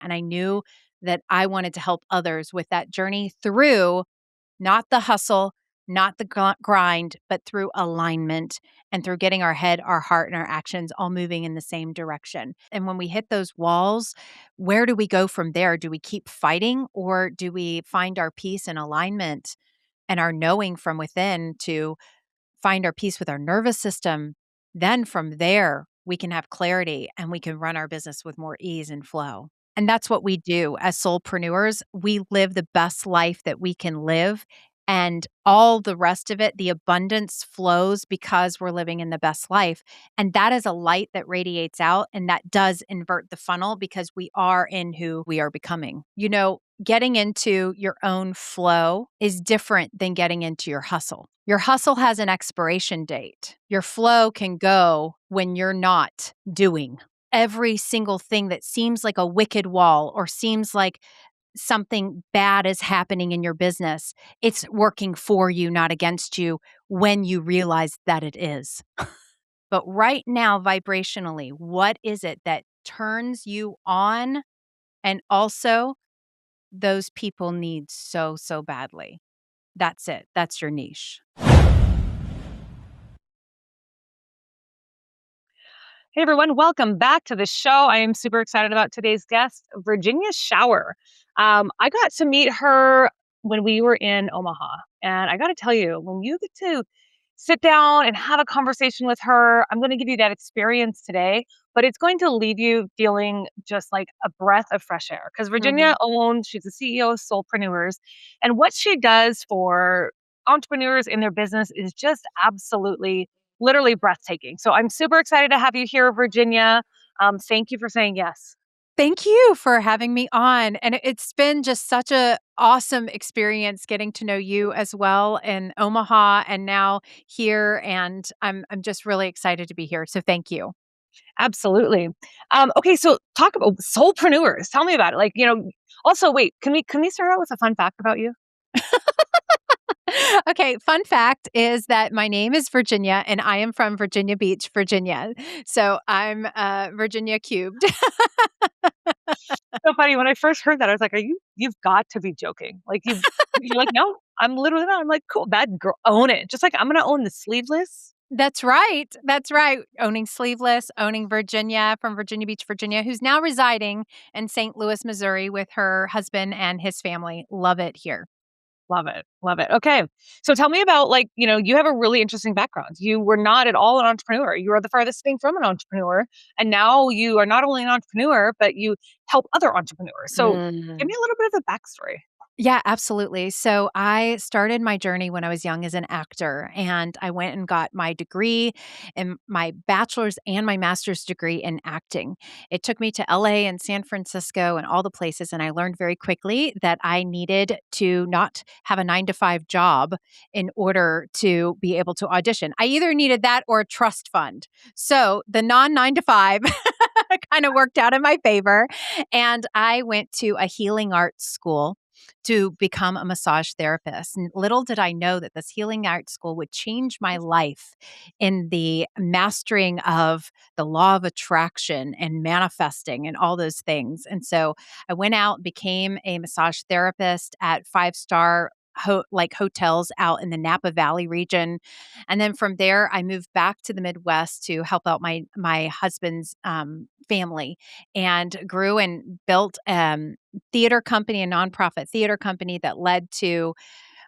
And I knew that I wanted to help others with that journey through not the hustle, not the grind, but through alignment and through getting our head, our heart, and our actions all moving in the same direction. And when we hit those walls, where do we go from there? Do we keep fighting or do we find our peace and alignment and our knowing from within to find our peace with our nervous system? Then from there, we can have clarity and we can run our business with more ease and flow. And that's what we do as soulpreneurs. We live the best life that we can live. And all the rest of it, the abundance flows because we're living in the best life. And that is a light that radiates out. And that does invert the funnel because we are in who we are becoming. Getting into your own flow is different than getting into your hustle. Your hustle has an expiration date. Your flow can go when you're not doing every single thing that seems like a wicked wall or seems like something bad is happening in your business. It's working for you, not against you, when you realize that it is. But right now, vibrationally, what is it that turns you on? And also, those people need so, so badly. That's it. That's your niche. Hey everyone, welcome back to the show. I am super excited about today's guest, Virginia Scheuer. I got to meet her when we were in Omaha. And I got to tell you, when you get to sit down and have a conversation with her, I'm going to give you that experience today, but it's going to leave you feeling just like a breath of fresh air. Because she's the CEO of Soulpreneurs. And what she does for entrepreneurs in their business is just absolutely literally breathtaking. So I'm super excited to have you here, Virginia. Thank you for saying yes. Thank you for having me on. And it's been just such a awesome experience getting to know you as well in Omaha and now here. And I'm just really excited to be here. So thank you. Absolutely. Okay, so talk about soulpreneurs. Tell me about it. Also, wait, can we start out with a fun fact about you? Okay, fun fact is that my name is Virginia and I am from Virginia Beach, Virginia. So I'm Virginia cubed. So funny. When I first heard that, I was like, you've got to be joking. You're like, no, I'm literally not. I'm like, cool, that girl, own it. Just like I'm gonna own the sleeveless. That's right. That's right. Owning Sleeveless, owning Virginia from Virginia Beach, Virginia, who's now residing in St. Louis, Missouri with her husband and his family. Love it here. Love it. Love it. Okay. So tell me about you have a really interesting background. You were not at all an entrepreneur. You are the farthest thing from an entrepreneur. And now you are not only an entrepreneur, but you help other entrepreneurs. So give me a little bit of a backstory. Yeah, absolutely. So I started my journey when I was young as an actor, and I went and got my degree and my bachelor's and my master's degree in acting. It took me to LA and San Francisco and all the places, and I learned very quickly that I needed to not have a 9 to 5 job in order to be able to audition. I either needed that or a trust fund. So the non 9 to 5 kind of worked out in my favor. And I went to a healing arts school to become a massage therapist. And little did I know that this healing arts school would change my life in the mastering of the law of attraction and manifesting and all those things. And so I went out and became a massage therapist at 5-star hotels out in the Napa Valley region. And then from there, I moved back to the Midwest to help out my husband's family and grew and built theater company, a nonprofit theater company that led to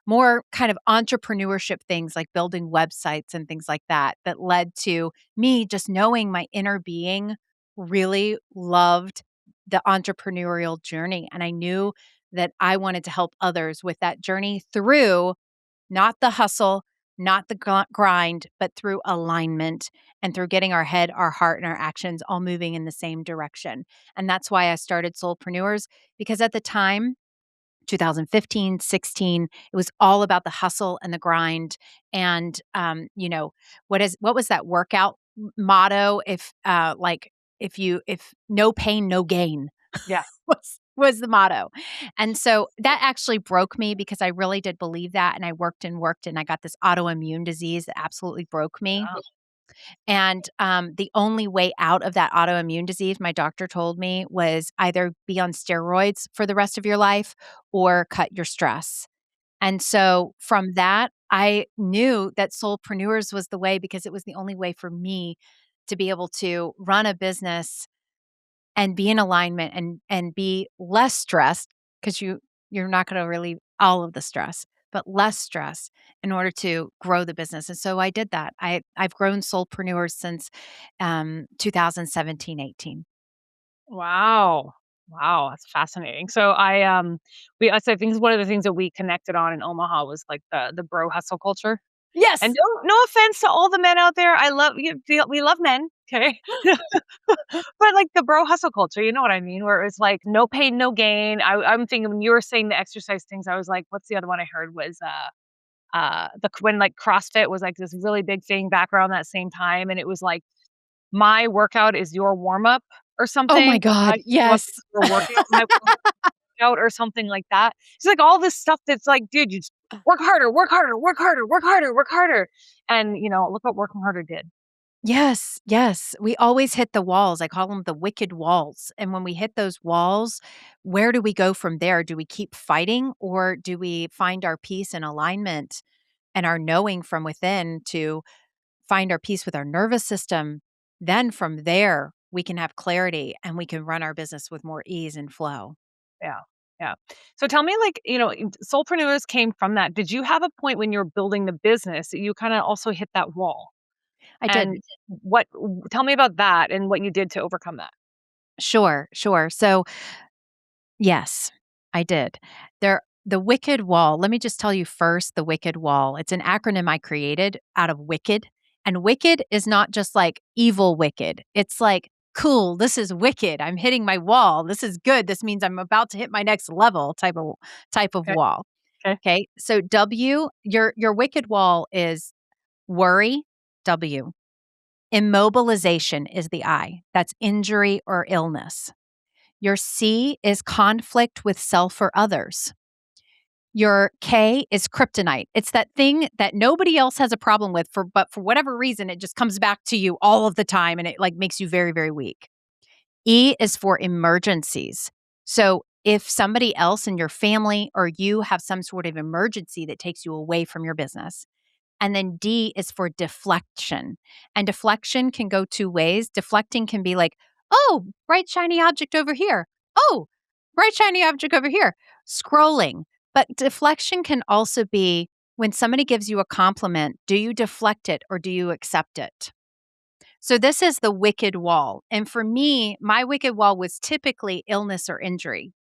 more kind of entrepreneurship things like building websites and things like that, that led to me just knowing my inner being really loved the entrepreneurial journey. And I knew that I wanted to help others with that journey through not the hustle, not the grind, but through alignment and through getting our head, our heart, and our actions all moving in the same direction. And that's why I started Soulpreneurs, because at the time, 2015, 16, it was all about the hustle and the grind. And, what was that workout motto? If no pain, no gain. Yeah. Was the motto. And so that actually broke me because I really did believe that. And I worked and worked and I got this autoimmune disease that absolutely broke me. And the only way out of that autoimmune disease, my doctor told me, was either be on steroids for the rest of your life or cut your stress. And so from that, I knew that solopreneurs was the way because it was the only way for me to be able to run a business and be in alignment and be less stressed because you're not going to relieve all of the stress, but less stress in order to grow the business. And so I did that. I've grown solopreneurs since 2017, 18. Wow. Wow, that's fascinating. So I think one of the things that we connected on in Omaha was like the bro hustle culture. And Yes. no offense to all the men out there. I love you. We love men, okay? But like the bro hustle culture, you know what I mean? Where it's like no pain, no gain. I'm thinking when you were saying the exercise things, I was like, what's the other one I heard was the when like CrossFit was like this really big thing back around that same time, and it was like my workout is your warm up or Oh my something. I God. show up Yes. for workout, my workout or something like that. It's like all this stuff that's like, dude, you just work harder, work harder, work harder, work harder, work harder. And look what working harder did. Yes, yes. We always hit the walls. I call them the wicked walls. And when we hit those walls, where do we go from there? Do we keep fighting or do we find our peace and alignment and our knowing from within to find our peace with our nervous system? Then from there, we can have clarity and we can run our business with more ease and flow. Yeah. Yeah. So tell me, like, soulpreneurs came from that. Did you have a point when you're building the business that you kind of also hit that wall? I did. And tell me about that and what you did to overcome that. Sure, sure. So yes, I did. The wicked wall, let me just tell you first the wicked wall. It's an acronym I created out of wicked. And wicked is not just like evil wicked. It's like, cool, this is wicked. I'm hitting my wall. This is good. This means I'm about to hit my next level type of Okay. wall. Okay. Okay? So W, your wicked wall is worry, W. Immobilization is the I. That's injury or illness. Your C is conflict with self or others. Your K is kryptonite. It's that thing that nobody else has a problem with but for whatever reason it just comes back to you all of the time and it like makes you very very weak. E is for emergencies. So if somebody else in your family or you have some sort of emergency that takes you away from your business, and then D is for deflection. And deflection can go two ways. Deflecting can be like, oh, bright, shiny object over here. Oh, bright, shiny object over here. Scrolling. But deflection can also be when somebody gives you a compliment, do you deflect it or do you accept it? So this is the wicked wall. And for me, my wicked wall was typically illness or injury.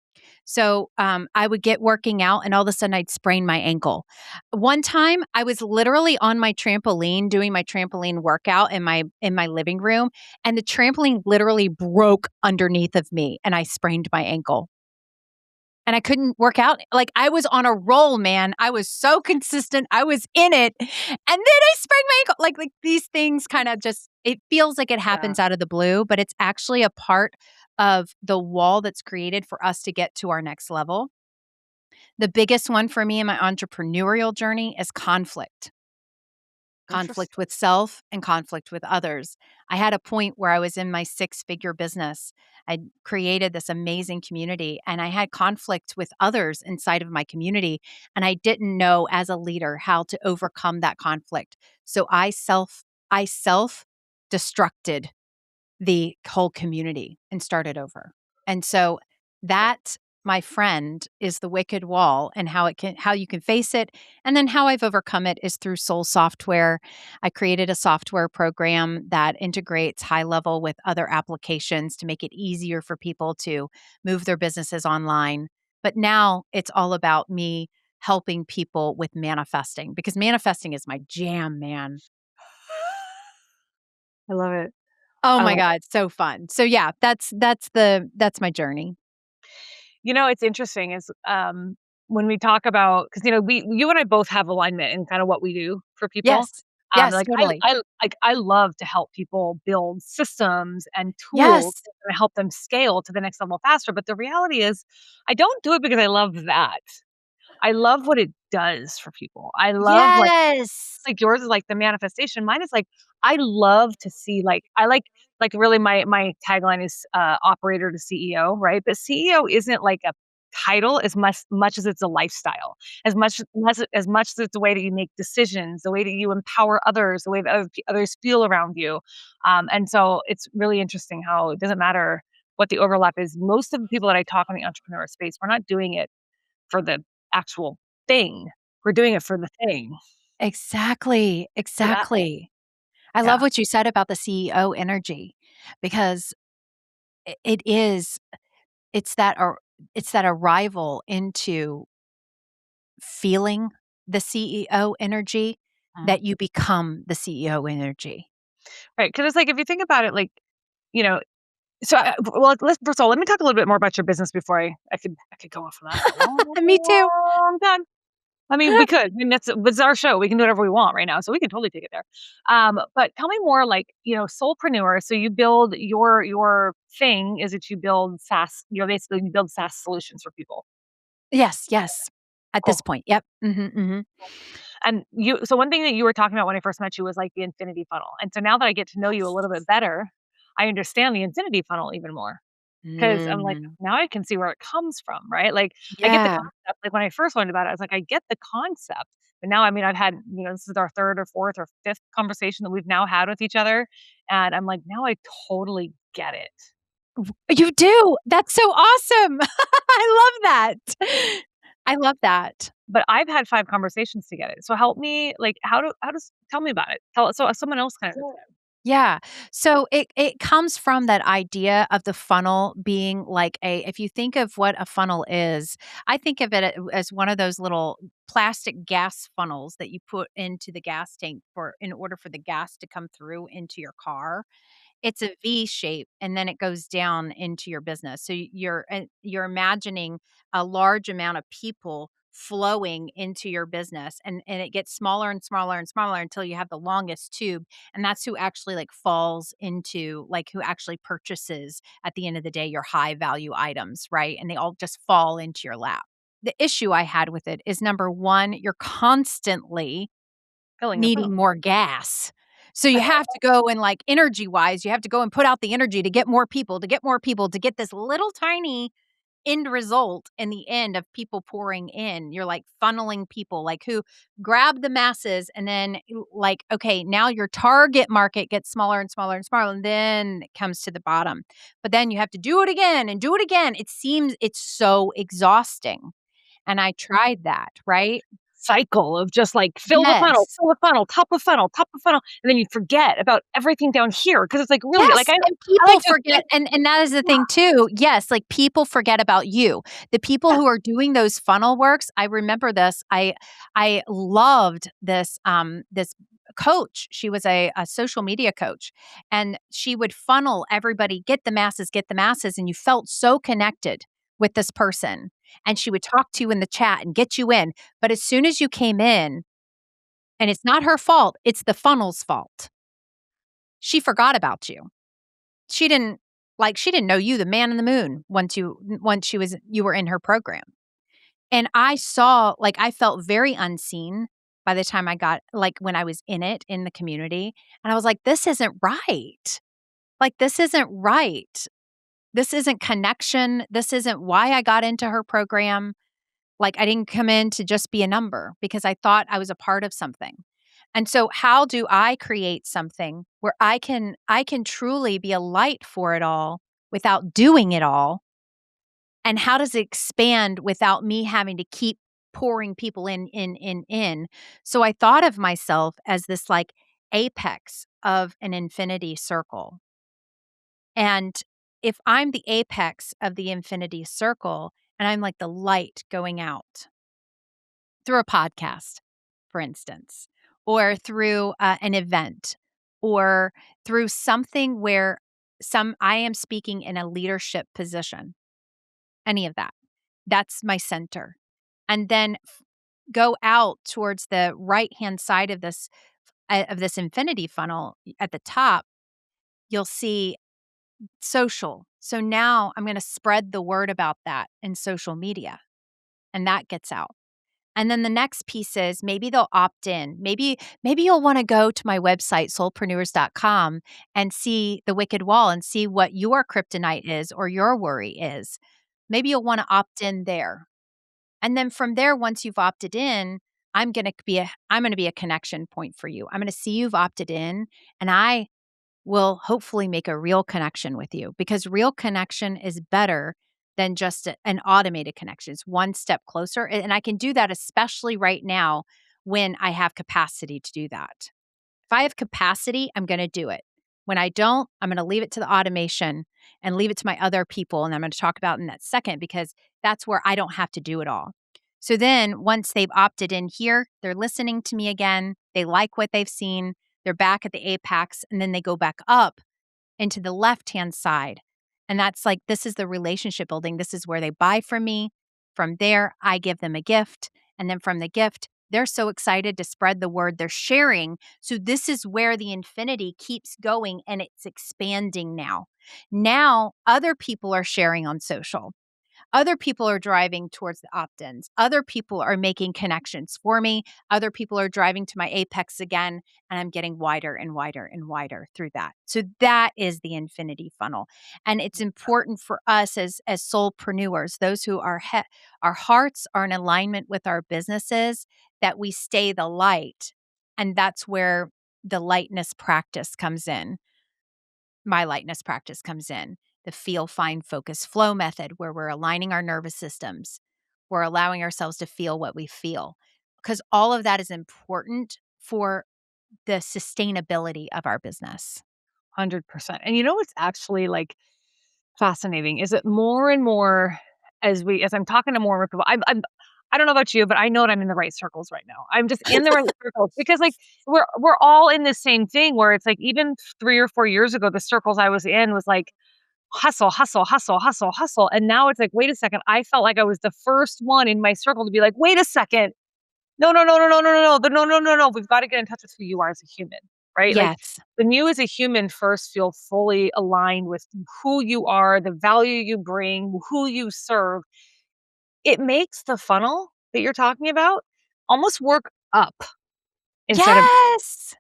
So I would get working out and all of a sudden I'd sprain my ankle. One time I was literally on my trampoline doing my trampoline workout in my living room and the trampoline literally broke underneath of me and I sprained my ankle. And I couldn't work out. Like I was on a roll, man. I was so consistent. I was in it. And then I sprained my ankle. Like these things kind of just it feels like it Yeah. happens out of the blue, but it's actually a part of the wall that's created for us to get to our next level. The biggest one for me in my entrepreneurial journey is conflict Interesting. with self and conflict with others. I had a point where I was in my six-figure business. I created this amazing community and I had conflict with others inside of my community. And I didn't know as a leader how to overcome that conflict. So I self destructed the whole community and started over. And so that, my friend, is the wicked wall and how you can face it. And then how I've overcome it is through Soul Software. I created a software program that integrates high level with other applications to make it easier for people to move their businesses online. But now it's all about me helping people with manifesting because manifesting is my jam, man. I love it. Oh I my love god, so fun. So yeah, that's my journey. It's interesting is, when we talk about because you and I both have alignment in kind of what we do for people. Yes. Yes, Like, totally. I love to help people build systems and tools Yes. that are gonna help them scale to the next level faster, but the reality is I don't do it because I love that. I love what it does for people. I love, Yes. like yours is like the manifestation. Mine is like, I love to see, like, I like really my tagline is operator to CEO, right? But CEO isn't like a title as much as it's a lifestyle, as much as it's the way that you make decisions, the way that you empower others, the way that others feel around you. And so it's really interesting how it doesn't matter what the overlap is. Most of the people that I talk in the entrepreneur space, we're not doing it for the actual thing. We're doing it for the thing. Exactly, For that thing. exactly. I love Yeah. what you said about the CEO energy because it is it's that it's that arrival into feeling the CEO energy Mhm. that you become the CEO energy. Right, 'cause it's like, if you think about it, like, you know, so, well, let's first of all, let me talk a little bit more about your business before I could go off on that for a Me too. long time. I mean, we could. I mean, it's our show. We can do whatever we want right now, so we can totally take it there. But tell me more, like, soulpreneur. So you build your thing is that you build SaaS. Basically you build SaaS solutions for people. Yes, yes. At Cool. this point, yep. Mhm, mhm. And so one thing that you were talking about when I first met you was like the infinity funnel. And so now that I get to know you a little bit better, I understand the infinity funnel even more. 'Cause I'm like, Mm. now I can see where it comes from, right? Like, I get the Yeah. concept, like, when I first learned about it, I was like, "I get the concept," but now, I mean, I've had, this is our 3rd or 4th or 5th conversation that we've now had with each other, and I'm like, "Now I totally get it." You do. That's so awesome. I love that. I love that. But I've had 5 conversations to get it. So help me, like, how does tell me about it. Tell so someone else can understand. Yeah. So it comes from that idea of the funnel being like a if you think of what a funnel is, I think of it as one of those little plastic gas funnels that you put into the gas tank for in order for the gas to come through into your car. It's a V shape and then it goes down into your business. So you're imagining a large amount of people flowing into your business and it gets smaller and smaller and smaller until you have the longest tube and that's who actually like falls into like who actually purchases at the end of the day your high value items, right? And they all just fall into your lap. The issue I had with it is number 1, you're constantly Filling the funnel. needing more gas. So you have to go and like energy wise, you have to go and put out the energy to get more people, to get more people, to get this little tiny end result in the end of people pouring in. You're like funneling people like who grab the masses and then like, okay, now your target market gets smaller and smaller and smaller. And then it comes to the bottom. But then you have to do it again and do it again. It seems it's so exhausting. And I tried that, right? Cycle of just, like, Yes. fill the funnel, top of funnel, and then you forget about everything down here because it's, like, really like, Yes, and I people like to forget think. and that is the thing too. Yes, like, people forget about you. The people Yeah. who are doing those funnel works, I remember this. I loved this coach. She was a social media coach, and she would funnel everybody, get the masses," and you felt so connected with this person, and she would talk to you in the chat and get you in, but as soon as you came in and it's not her fault, it's the funnel's fault. She forgot about you. She didn't she didn't know you, the man in the moon, once you were in her program. And I saw I felt very unseen by the time I got when I was in it, in the community, and I was like, "This isn't right. This isn't right. This isn't connection. This isn't why I got into her program." I didn't come in to just be a number because I thought I was a part of something. And so how do I create something where I can truly be a light for it all without doing it all? And how does it expand without me having to keep pouring people in? So I thought of myself as this apex of an infinity circle. And if I'm the apex of the infinity circle and I'm like the light going out through a podcast, for instance, or through an event, or through something where I am speaking in a leadership position, any of that. That's my center. And then go out towards the right-hand side of this infinity funnel at the top, you'll see social. So now I'm going to spread the word about that in social media and that gets out. And then the next piece is maybe they'll opt in. Maybe you'll want to go to my website, soulpreneurs.com, and see the wicked wall and see what your kryptonite is or your worry is. Maybe you'll want to opt in there. And then from there, once you've opted in, I'm going to be a connection point for you. I'm going to see you've opted in, and I will hopefully make a real connection with you, because real connection is better than just an automated connection. It's one step closer. And I can do that, especially right now when I have capacity to do that. If I have capacity, I'm going to do it. When I don't, I'm going to leave it to the automation and leave it to my other people. And I'm going to talk about in that second, because that's where I don't have to do it all. So then once they've opted in here, they're listening to me again. They like what they've seen. They're back at the apex, and then they go back up into the left-hand side. And that's like, this is the relationship building. This is where they buy from me. From there, I give them a gift. And then from the gift, they're so excited to spread the word. They're sharing. So this is where the infinity keeps going, and it's expanding now. Now, other people are sharing on social. Other people are driving towards the opt-ins. Other people are making connections for me. Other people are driving to my apex again, and I'm getting wider and wider and wider through that. So that is the infinity funnel. And it's important for us as soulpreneurs, those who our hearts are in alignment with our businesses, that we stay the light. And that's where the lightness practice comes in. My lightness practice comes in. The feel, find, focus, flow method, where we're aligning our nervous systems. We're allowing ourselves to feel what we feel, because all of that is important for the sustainability of our business. 100%. And you know what's actually like fascinating is that more and more as I'm talking to more and more people, I don't know about you, but I know that I'm in the right circles right now. I'm just in the right circles because like we're all in the same thing where it's like even 3 or 4 years ago, the circles I was in was like hustle, hustle, hustle, hustle, hustle. And now it's like, wait a second. I felt like I was the first one in my circle to be like, wait a second. No, no, no, no, no, no, no, no, no, no, no, no. We've got to get in touch with who you are as a human, right? Like Yes. when you as a human first feel fully aligned with who you are, the value you bring, who you serve, it makes the funnel that you're talking about almost work up instead of Yes.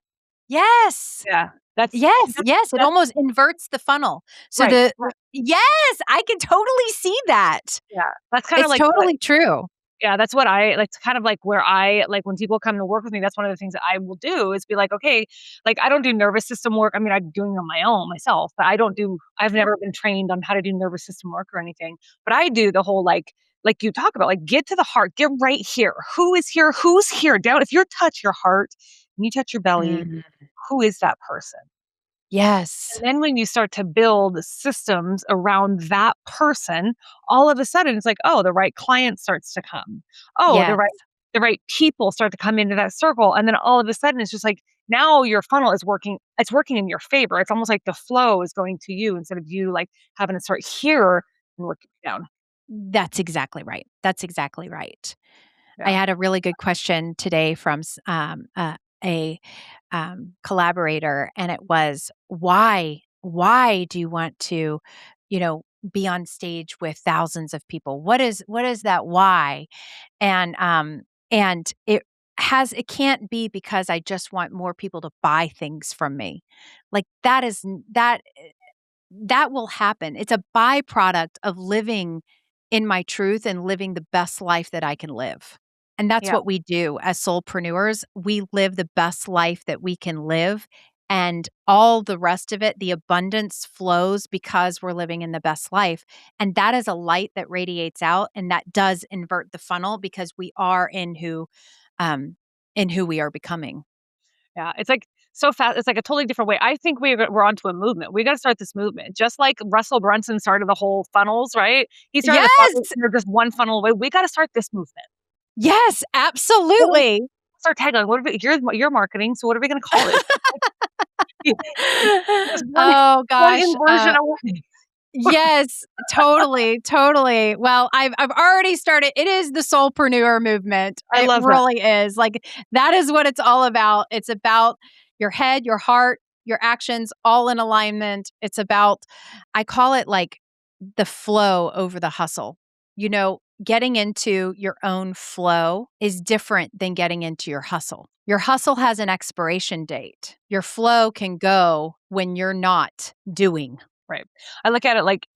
Yes. yeah. That's Yes. that's Yes. It that's almost inverts the funnel. So right. yes, I can totally see that. Yeah. That's kind of It's like what totally true. yeah, that's what I like, kind of like where I like when people come to work with me, that's one of the things that I will do is be like, okay, like I don't do nervous system work. I mean, I'm doing it on my own myself, but I've never been trained on how to do nervous system work or anything. But I do the whole like you talk about, like get to the heart, get right here. Who is here? Who's here? Down. If you touch your heart and you touch your belly, Mm. who is that person? Yes. And then when you start to build systems around that person, all of a sudden it's like, oh, the right client starts to come. Oh, Yes. the right people start to come into that circle. And then all of a sudden it's just like now your funnel is working, it's working in your favor. It's almost like the flow is going to you instead of you like having to start here and working down. That's exactly right. That's exactly right. I Yeah. had a really good question today from a collaborator, and it was, why do you want to, you know, be on stage with thousands of people? What is that why? And it can't be because I just want more people to buy things from me. Like that will happen. It's a byproduct of living in my truth and living the best life that I can live. And that's Yeah. what we do as soulpreneurs. We live the best life that we can live. And all the rest of it, the abundance flows because we're living in the best life. And that is a light that radiates out. And that does invert the funnel because we are um, in who we are becoming. Yeah, it's like so fast. It's like a totally different way. I think we're onto a movement. We got to start this movement, just like Russell Brunson started the whole funnels, right? He started the funnel, Yes. just one funnel away. We got to start this movement. Yes, What do we absolutely. what's our tagline? What are we, you're marketing, so what are we going to call it? Just Oh one gosh, inversion away. yes, totally, totally. Well, I've already started. It is the soulpreneur movement. I It love that. really is. Like, that is what it's all about. It's about your head, your heart, your actions all in alignment. It's about, I call it like the flow over the hustle. getting into your own flow is different than getting into your hustle. Your hustle has an expiration date. Your flow can go when you're not doing. Right. I look at it like,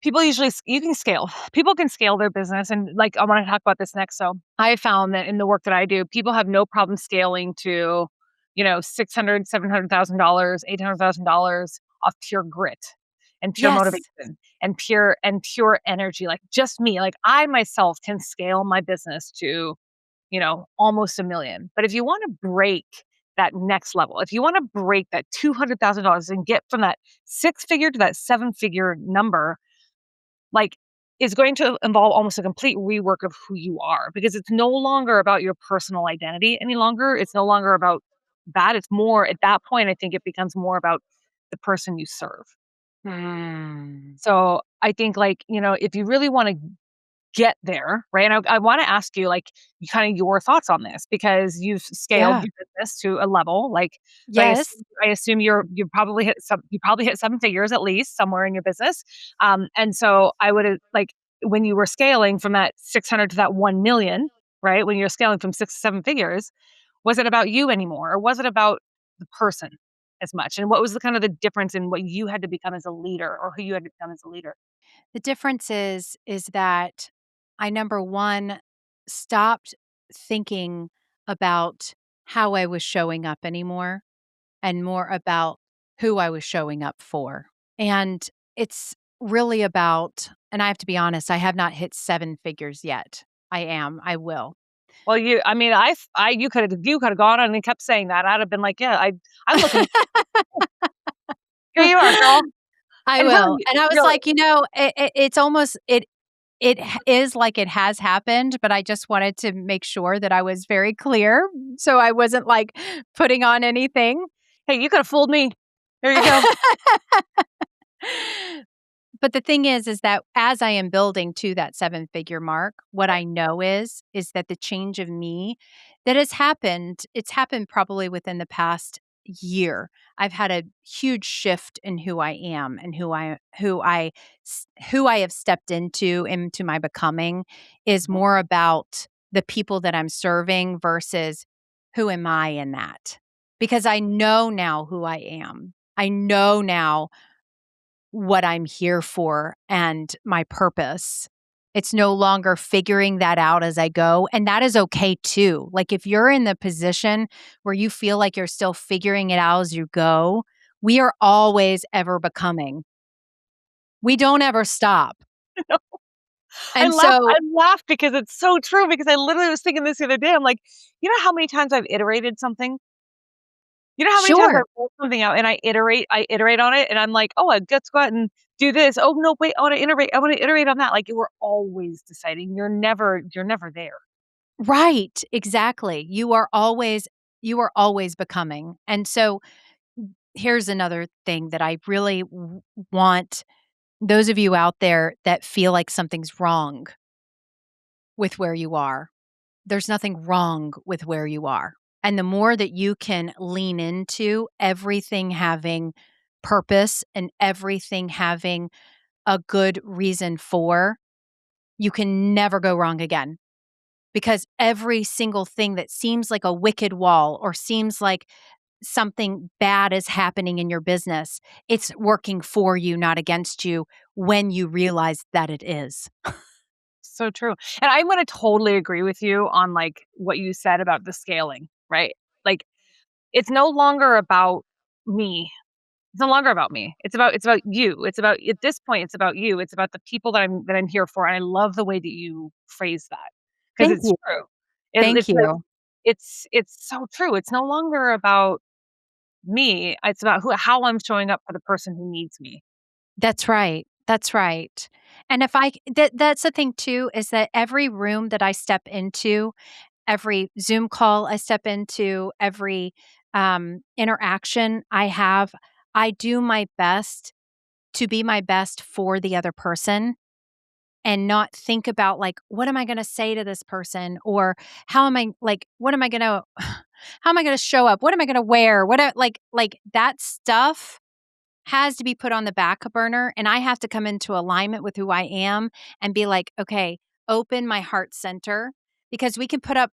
people usually you can scale. People can scale their business, and like I want to talk about this next. So I have found that in the work that I do, people have no problem scaling to, 600, $700,000, $800,000 off pure grit and pure Yes. motivation and pure energy. Like just me, like I myself can scale my business to, almost a million. But if you want to break that next level, if you want to break that $200,000 and get from that six figure to that seven figure number, like, is going to involve almost a complete rework of who you are, because it's no longer about your personal identity any longer. It's no longer about that. It's more at that point, I think it becomes more about the person you serve. Mm. So I think, like, if you really want to get there, right? And I want to ask you, like, you kind of your thoughts on this, because you've scaled Yeah. your business to a level, like, so Yes. I assume you probably hit seven figures at least somewhere in your business. And so I would like, when you were scaling from that 600 to that 1 million, right? When you're scaling from six to seven figures, was it about you anymore, or was it about the person as much? And what was the kind of the difference in what you had to become as a leader, or who you had to become as a leader? The difference is that I, number 1, stopped thinking about how I was showing up anymore and more about who I was showing up for. And it's really about, and I have to be honest, I have not hit 7 figures yet. I will. Well, I mean, you could have gone on and kept saying that. I'd have been like, yeah, I'm looking. Here you are, girl. I And will. really, And I was really, like, it's almost is like it has happened, but I just wanted to make sure that I was very clear, so I wasn't, like, putting on anything. hey, you could have fooled me. There you go. But the thing is that as I am building to that seven-figure mark, what I know is that the change of me that has happened, it's happened probably within the past year. I've had a huge shift in who I am and who I have stepped into my becoming is Mhm. more about the people that I'm serving versus who am I in that. Because I know now who I am. I know now what I'm here for and my purpose. It's no longer figuring that out as I go, and that is okay too. Like, if you're in the position where you feel like you're still figuring it out as you go, we are always ever becoming. We don't ever stop. I And laugh. I so laugh because it's so true. Because I literally was thinking this the other day. I'm like, you know how many times I've iterated something? You know how many times I sure. roll something out and I iterate on it, and I'm like, oh, let's go out and do this. Oh no, wait, I want to iterate. I want to iterate on that. Like, we're always deciding. You're never there. Right, exactly. You are always becoming. And so here's another thing that I really want those of you out there that feel like something's wrong with where you are. There's nothing wrong with where you are. And the more that you can lean into everything having purpose and everything having a good reason for, you can never go wrong again. Because every single thing that seems like a wicked wall or seems like something bad is happening in your business, it's working for you, not against you, when you realize that it is. So true. And I'm gonna totally agree with you on, like, what you said about the scaling, right? Like, it's no longer about me. It's no longer about me. It's about you. It's about, at this point, it's about you. It's about the people that I'm here for. And I love the way that you phrase that, because Thank it's you. true. Thank It's like, you. it's so true. It's no longer about me. It's about how I'm showing up for the person who needs me. That's right. That's right. And if that's the thing too, is that every room that I step into, every Zoom call I step into, every interaction I have, I do my best to be my best for the other person and not think about like, what am I going to say to this person? Or how am I like, what am I going to, how am I going to show up? What am I going to wear? Like that stuff has to be put on the back burner, and I have to come into alignment with who I am and be like, "Okay, open my heart center," because we can put up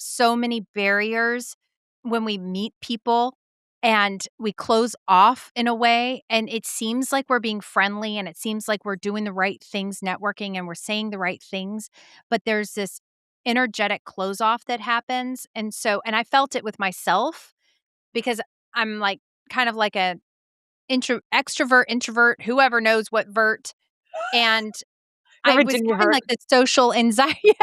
so many barriers when we meet people and we close off in a way, and it seems like we're being friendly and it seems like we're doing the right things networking and we're saying the right things, but there's this energetic close off that happens, and I felt it with myself because I'm like kind of like a extrovert, introvert, whoever knows what vert, and The I was Virginia having, vert. like, this social anxiety.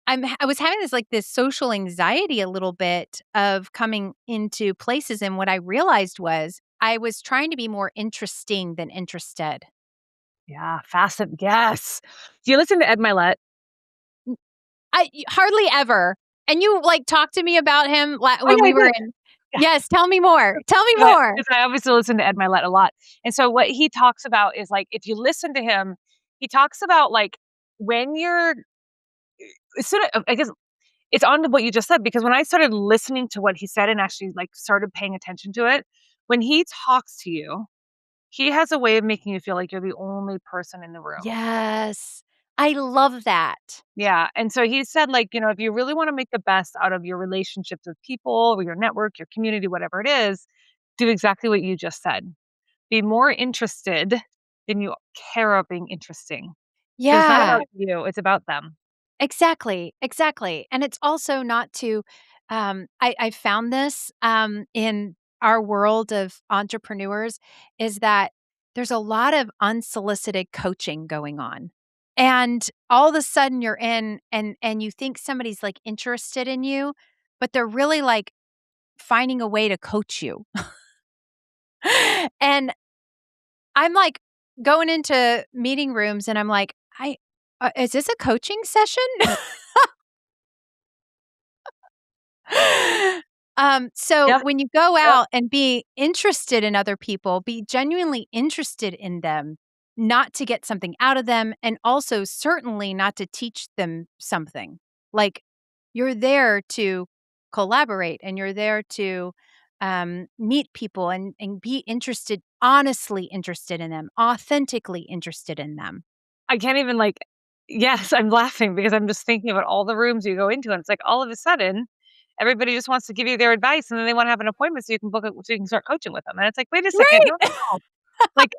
I was having this social anxiety a little bit of coming into places, and what I realized was I was trying to be more interesting than interested. Yeah, facet. Yes. Do you listen to Ed Milet? Hardly ever. And you, like, talked to me about him Oh, when yeah, I we were did. in. Yes, tell me more. Tell me Yeah, more. 'cause I obviously listen to Ed Milet a lot. And so what he talks about is, like, if you listen to him, he talks about, like, when you're sort of I guess it's on to what you just said, because when I started listening to what he said and actually, like, started paying attention to it, when he talks to you, he has a way of making you feel like you're the only person in the room. Yes. I love that. Yeah, and so he said, like, if you really wanna make the best out of your relationships with people or your network, your community, whatever it is, do exactly what you just said. Be more interested than you care of being interesting, because it's not Yeah. about you, it's about them. Exactly, exactly, and it's also not to I found this, in our world of entrepreneurs is that there's a lot of unsolicited coaching going on, and all of a sudden you're in and you think somebody's, like, interested in you, but they're really, like, finding a way to coach you. And I'm, like, going into meeting rooms and I'm like, "I is this a coaching session?" So Yep, when you go yep. out and be interested in other people, be genuinely interested in them, not to get something out of them, and also certainly not to teach them something. Like you're there to collaborate and you're there to meet people and be interested, honestly interested in them, authentically interested in them. I can't even, like yes, I'm laughing because I'm just thinking about all the rooms you go into, and it's like all of a sudden, everybody just wants to give you their advice, and then they wanna have an appointment so you can book it so you can start coaching with them, and it's like, "Wait a second, no, Right. no, no." Like,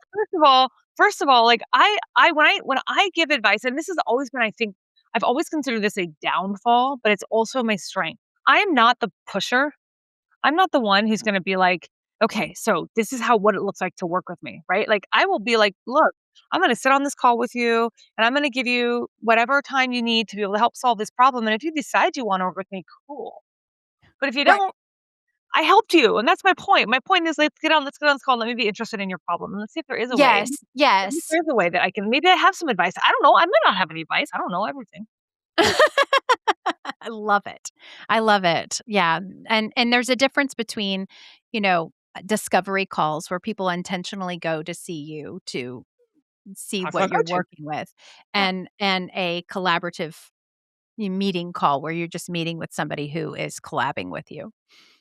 first of all, like, when I give advice, and this has always been, I think I've always considered this a downfall, but it's also my strength. I am not the pusher. I'm not the one who's gonna be like, "Okay, so this is what it looks like to work with me," right? Like, I will be like, "Look, I'm gonna sit on this call with you, and I'm gonna give you whatever time you need to be able to help solve this problem, and if you decide you wanna work with me, cool. But if you Right. don't, I helped you, and that's my point. My point is let's get on this call, let me be interested in your problem, and let's see if there is a way. Yes. Maybe Yes. there is a way that maybe I have some advice. I don't know. I might not have any advice. I don't know everything. I love it. I love it. Yeah, and there's a difference between, discovery calls where people intentionally go to see you to see Talk what about you're coaching. working with, Yeah, and a collaborative meeting call where you're just meeting with somebody who is collabing with you.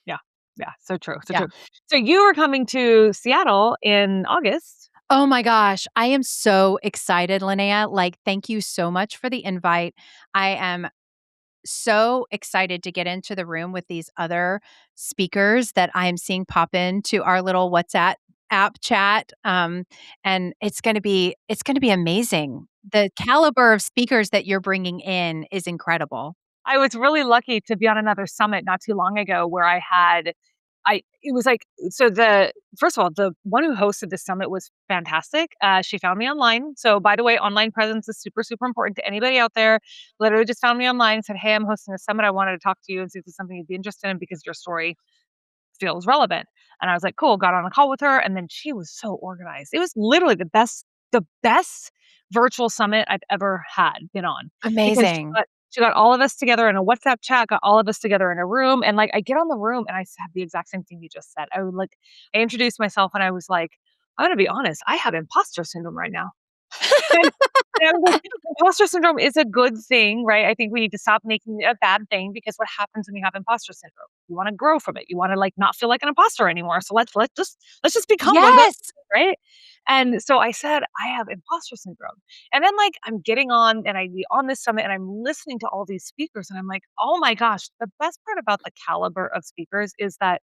yeah, yeah. So true, so Yeah. true. So you are coming to Seattle in August. Oh my gosh, I am so excited, Linnea. Like, thank you so much for the invite. I am so excited to get into the room with these other speakers that I'm seeing pop into our little WhatsApp app chat. And it's going to be amazing. The caliber of speakers that you're bringing in is incredible. I was really lucky to be on another summit not too long ago where I it was like so the first of all, the one who hosted the summit was fantastic. She found me online. So by the way, online presence is super, super important to anybody out there. Literally just found me online, said, "Hey, I'm hosting a summit. I wanted to talk to you and see if there's something you'd be interested in because your story feels relevant." And I was like, "Cool." Got on a call with her, and then she was so organized. It was literally the best virtual summit I've ever been on, because she Amazing. got she got all of us together in a WhatsApp chat, got all of us together in a room, and, like, I get on the room and I have the exact same thing you just said. I introduced myself and I was like, "I'm gonna be honest, I have imposter syndrome right now." And I was like, imposter syndrome is a good thing, right? I think we need to stop making it a bad thing because what happens when you have imposter syndrome? You want to grow from it. You want to like not feel like an imposter anymore. So let's just become one of those, Yes. right? And so I said, I have imposter syndrome. And then like I'm getting on and I be on this summit and I'm listening to all these speakers and I'm like, oh my gosh, the best part about the caliber of speakers is that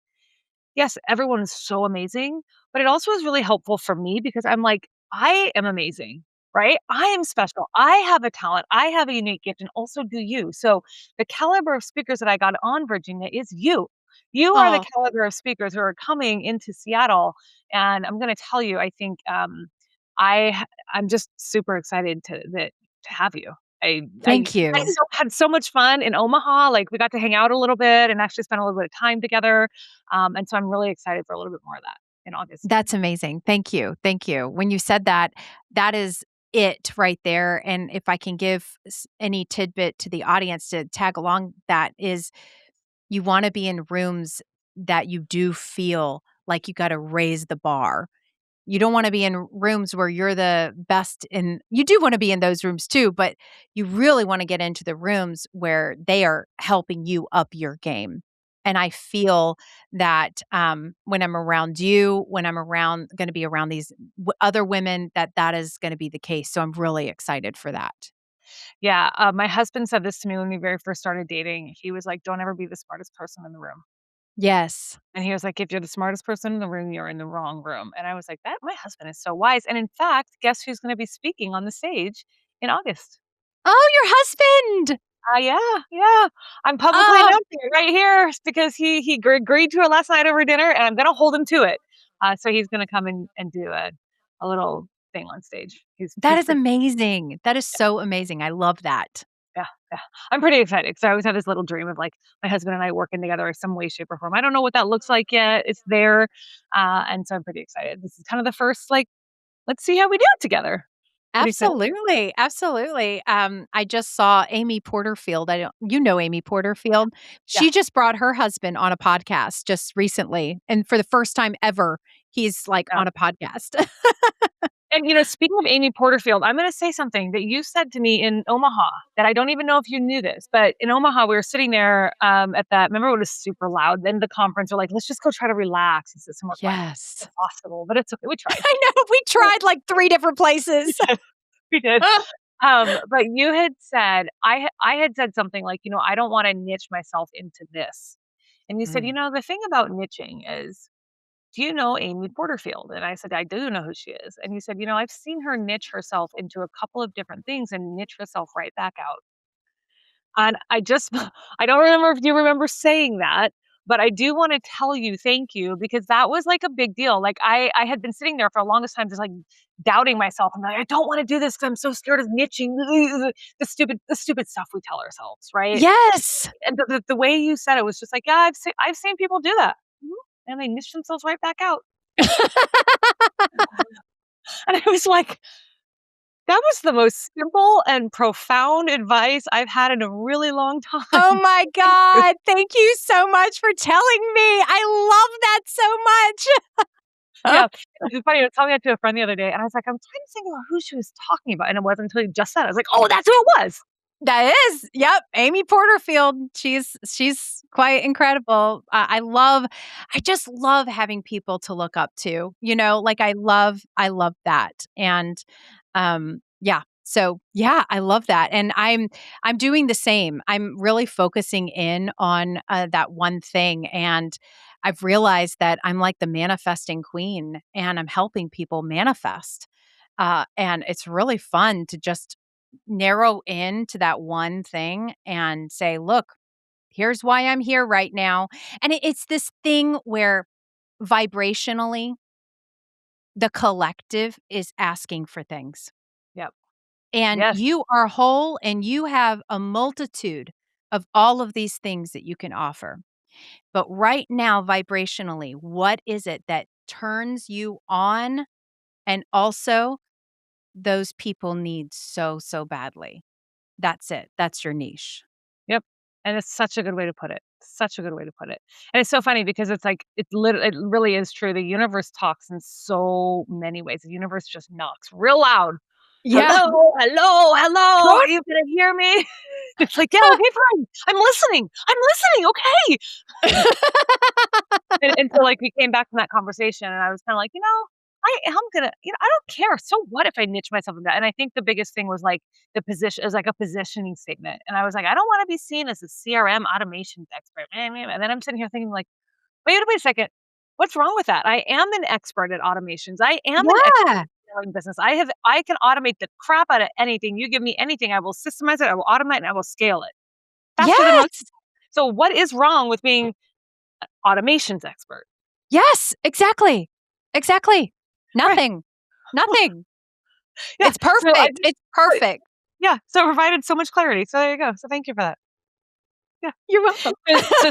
yes, everyone is so amazing, but it also is really helpful for me because I'm like, I am amazing, right? I am special. I have a talent. I have a unique gift, and also do you. So the caliber of speakers that I got on Virginia is you. You are the Oh, caliber of speakers who are coming into Seattle, and I'm going to tell you, I think I'm just super excited to have you. thank I you. had so much fun in Omaha. Like we got to hang out a little bit and actually spend a little bit of time together. And so I'm really excited for a little bit more of that in August. That's amazing. Thank you. Thank you. When you said that, that is it right there. And if I can give any tidbit to the audience to tag along, that is you want to be in rooms that you do feel like you got to raise the bar. You don't wanna be in rooms where you're the best in you do wanna be in those rooms too, but you really wanna get into the rooms where they are helping you up your game. And I feel that, when I'm around you, when I'm around gonna be around these other women, that is gonna be the case, so I'm really excited for that. Yeah. My husband said this to me when we very first started dating. He was like, don't ever be the smartest person in the room. Yes. And he was like, if you're the smartest person in the room, you're in the wrong room. And I was like, that my husband is so wise. And in fact, guess who's going to be speaking on the stage in August? Oh, your husband! Yeah, yeah. I'm publicly Oh, announcing it right here because he agreed to it last night over dinner, and I'm gonna hold him to it. So he's gonna come and do a little thing on stage. that He's is pretty amazing. That is so amazing. I love that. yeah, yeah. I'm pretty excited because I always have this little dream of like my husband and I working together in some way, shape, or form. I don't know what that looks like yet. It's there, and so I'm pretty excited. This is kind of the first like let's see how we do it together. Pretty excited. Absolutely, absolutely. I just saw Amy Porterfield. I don't you know Amy Porterfield? Yeah. She just brought her husband on a podcast just recently, and for the first time ever, he's, like, Yeah. on a podcast. And, speaking of Amy Porterfield, I'm gonna say something that you said to me in Omaha that I don't even know if you knew this, but in Omaha, we were sitting there, at that remember when it was super loud? Then the conference, we're like, "Let's just go try to relax and sit somewhere quiet." Yes. Impossible, but it's okay, we tried. I know, we tried, like, 3 different places. Yes, we did. But you had said I had said something like, "I don't wanna niche myself into this." And you said, Mm. The thing about niching is do you know Amy Porterfield?" And I said, "I do know who she is." And you said, I've seen her niche herself into a couple of different things and niche herself right back out." And I just, I don't remember if you remember saying that, but I do want to tell you thank you because that was like a big deal. Like I had been sitting there for the longest time, just like doubting myself. I'm like, I don't want to do this because I'm so scared of niching the stupid stuff we tell ourselves, right? Yes. And the way you said it was just like, yeah, I've seen people do that. Mhm. And they niche themselves right back out. And I was like, that was the most simple and profound advice I've had in a really long time. Oh my Thank you. god, thank you so much for telling me. I love that so much. Yeah, it's funny, I was telling that to a friend the other day, and I was like, "I'm trying to think about who she was talking about," and it wasn't until you just said it. I was like, "Oh, that's who it was." That is, yep, Amy Porterfield. She's quite incredible. I just love having people to look up to, like I love that. And yeah. So yeah, I love that. And I'm doing the same. I'm really focusing in on that one thing. And I've realized that I'm like the manifesting queen and I'm helping people manifest. And it's really fun to just narrow in to that one thing and say, look, here's why I'm here right now. And it's this thing where vibrationally, the collective is asking for things. Yep. And Yes. you are whole and you have a multitude of all of these things that you can offer. But right now, vibrationally, what is it that turns you on and also those people need so, so badly? That's it. That's your niche. Yep. And it's such a good way to put it. Such a good way to put it. And it's so funny because it's like it really is true. The universe talks in so many ways. The universe just knocks real loud. Yeah. hello, hello, hello. Are you going to hear me? It's like, yeah, okay, fine. I'm listening. I'm listening. Okay. And so like we came back from that conversation and I was kind of like, I am gonna, I don't care. So what if I niche myself in that? And I think the biggest thing was like the position is like a positioning statement. And I was like, I don't want to be seen as a CRM automations expert. And then I'm sitting here thinking like, wait a second. What's wrong with that? I am an expert at automations. I am an expert Yeah. at scaling business. I can automate the crap out of anything. You give me anything, I will systemize it, I will automate, and I will scale it faster than most. Yes. So what is wrong with being automations expert? Yes, exactly. Exactly. Right. Nothing. Nothing. Yeah. It's So I perfect. just It's perfect. yeah. So it provided so much clarity. So there you go. So thank you for that. Yeah. You're welcome. So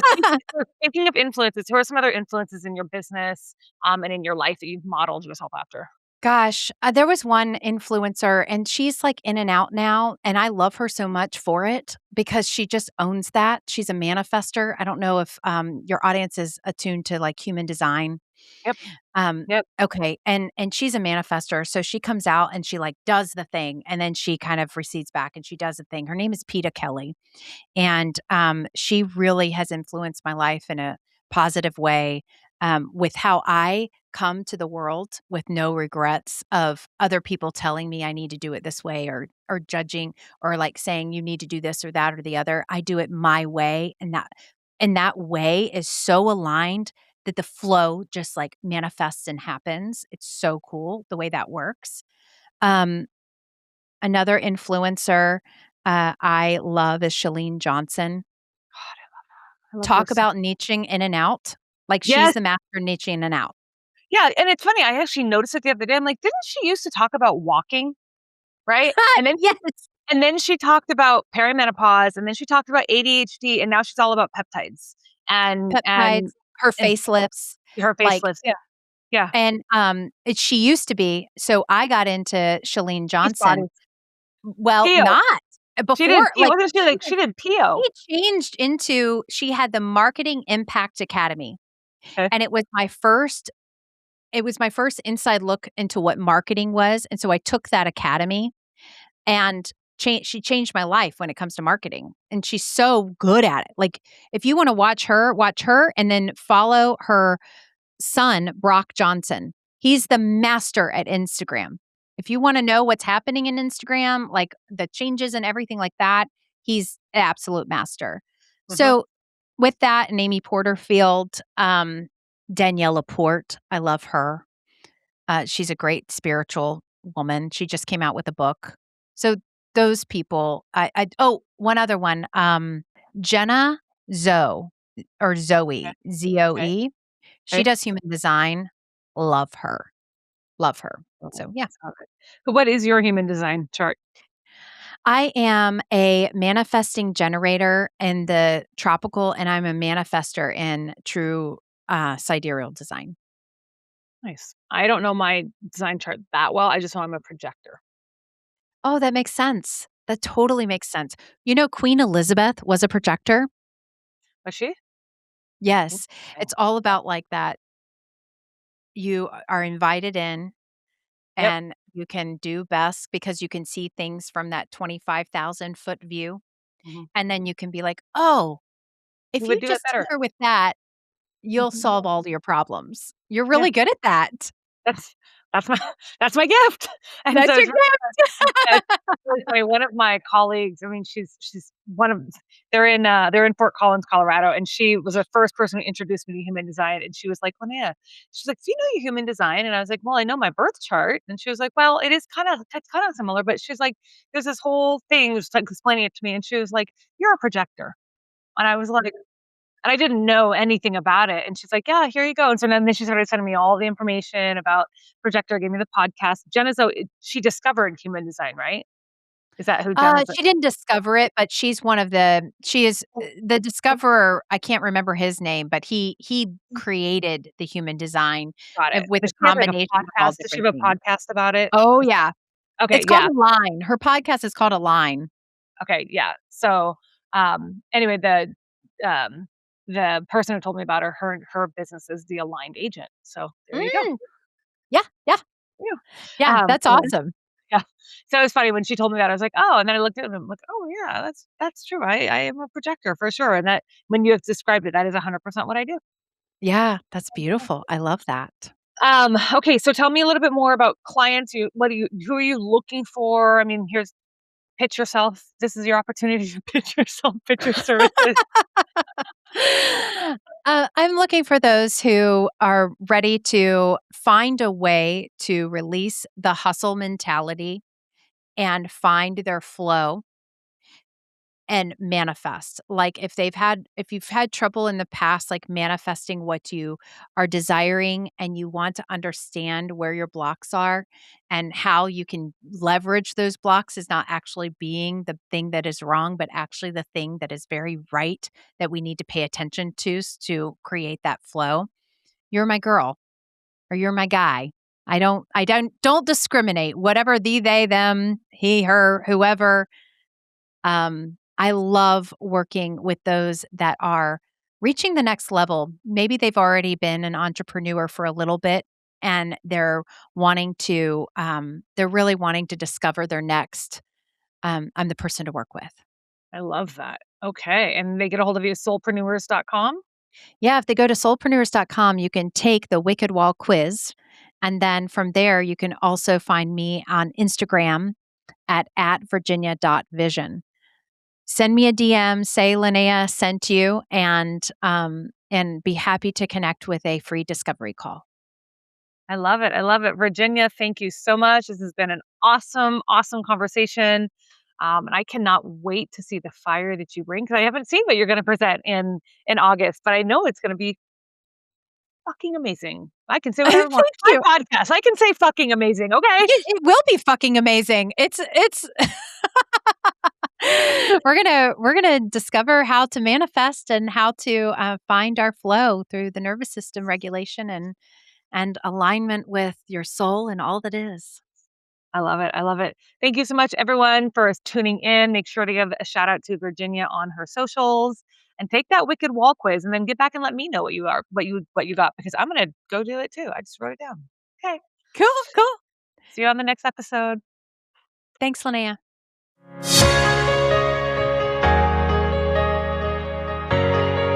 speaking of influences, who are some other influences in your business, and in your life that you've modeled yourself after? Gosh, there was one influencer and she's like in and out now, and I love her so much for it because she just owns that. She's a manifester. I don't know if your audience is attuned to like human design. Yep. Um, Yep. okay, and she's a manifester, so she comes out and she like does the thing, and then she kind of recedes back and she does the thing. Her name is Peta Kelly, and she really has influenced my life in a positive way with how I come to the world with no regrets of other people telling me I need to do it this way or judging or like saying you need to do this or that or the other. I do it my way, and that way is so aligned that the flow just like manifests and happens. It's so cool the way that works. Um, Another influencer I love is Chalene Johnson. I love her Talk so about niching in and out. Like, she's yes. the master niching in and out. Yeah, and it's funny, I actually noticed it the other day. I'm like, didn't she used to talk about walking, right? Yes. And then she talked about perimenopause, and then she talked about ADHD, and now she's all about peptides and Peptides, her and facelifts, her like facelifts. Yeah, yeah. she used to be so I got into Chalene Beach Johnson. bodies. Well, PO. not She did before, P like, wasn't she like she did PO. she changed into she had the Marketing Impact Academy, Okay. and it was my first inside look into what marketing was, and so I took that academy and she changed my life when it comes to marketing, and she's so good at it. Like, if you wanna watch her and then follow her son, Brock Johnson. He's the master at Instagram. If you wanna know what's happening in Instagram, like the changes and everything like that, he's an absolute master. Mhm. So, with that and Amy Porterfield, Danielle Laporte, I love her. She's a great spiritual woman. She just came out with a book. So those people, one other one, Jenna Zoe or Okay, Zoe, okay, Zoe. She okay. does human design. Love her. Love her. Oh, So yeah. stop it. So what is your human design chart? I am a manifesting generator in the tropical, and I'm a manifester in true sidereal design. Nice. I don't know my design chart that well. I just know I'm a projector. Oh, that makes sense. That totally makes sense. You know, Queen Elizabeth was a projector. Was she? Yes. Interesting. It's all about like that. You are invited in Yep. and you can do best because you can see things from that 25,000-foot view. Mhm. And then you can be like, oh, You if would you do it just better. tinker with that, you'll Mhm. solve all your problems. You're Yeah. really good at that. That's that's my that's my gift. And That's so your it's really yeah, it's gift. really funny. One of my colleagues, I mean, she's one of they're in Fort Collins, Colorado, and she was the first person who introduced me to human design. And she was like, Linnea, she's like, do you know your human design? And I was like, well, I know my birth chart. And she was like, well, it's kind of similar, but she's like, there's this whole thing, just like explaining it to me. And she was like, you're a projector. And I was like, and I didn't know anything about it. And she's like, "Yeah, here you go." And so then she started sending me all the information about Projector, gave me the podcast. Jenna, so she discovered human design, right? Is that who Jenna's? She didn't discover it, but she is the discoverer. I can't remember his name, but he created the human design Got it. with Does a she have like a combination of all podcast? Does she different have a things. podcast about it? Oh, yeah. Okay, It's called yeah. Align. Her podcast is called Align. Okay, yeah. So, anyway, um, the person who told me about her business is the Aligned Agent. So there you go. Mm, yeah, yeah, Yeah. yeah, that's So awesome. Yeah. So it was funny when she told me that, I was like, "Oh," and then I looked at it and I'm like, "Oh, yeah, that's true. I am a projector for sure." And that when you have described it, that is 100% what I do. Yeah, that's beautiful. I love that. Okay, so tell me a little bit more about clients. Who are you looking for? I mean, pitch yourself. This is your opportunity to pitch yourself, pitch your services. I'm looking for those who are ready to find a way to release the hustle mentality and find their flow and manifest. Like if you've had trouble in the past, like manifesting what you are desiring and you want to understand where your blocks are and how you can leverage those blocks is not actually being the thing that is wrong, but actually the thing that is very right that we need to pay attention to to create that flow. You're my girl or you're my guy. I don't discriminate. Whatever thee, they, them, he, her, whoever, I love working with those that are reaching the next level. Maybe they've already been an entrepreneur for a little bit and they're really wanting to discover their next. I'm the person to work with. I love that. Okay, and they get a hold of you at soulpreneurs.com? Yeah, if they go to soulpreneurs.com, you can take the Wicked Wall quiz. And then from there, you can also find me on Instagram at virginia.vision. Send me a DM, say Linnea sent you, and be happy to connect with a free discovery call. I love it. I love it. Virginia, thank you so much. This has been an awesome, awesome conversation. And I cannot wait to see the fire that you bring because I haven't seen what you're going to present in August, but I know it's going to be fucking amazing. I can say whatever I want. Thank My you. podcast. I can say fucking amazing. Okay. It will be fucking amazing. It's we're gonna discover how to manifest and how to find our flow through the nervous system regulation and alignment with your soul and all that is. I love it. I love it. Thank you so much, everyone, for tuning in. Make sure to give a shout out to Virginia on her socials and take that Wicked Wall quiz and then get back and let me know what you got because I'm gonna go do it too. I just wrote it down. Okay. Cool, cool. See you on the next episode. Thanks, Linnea.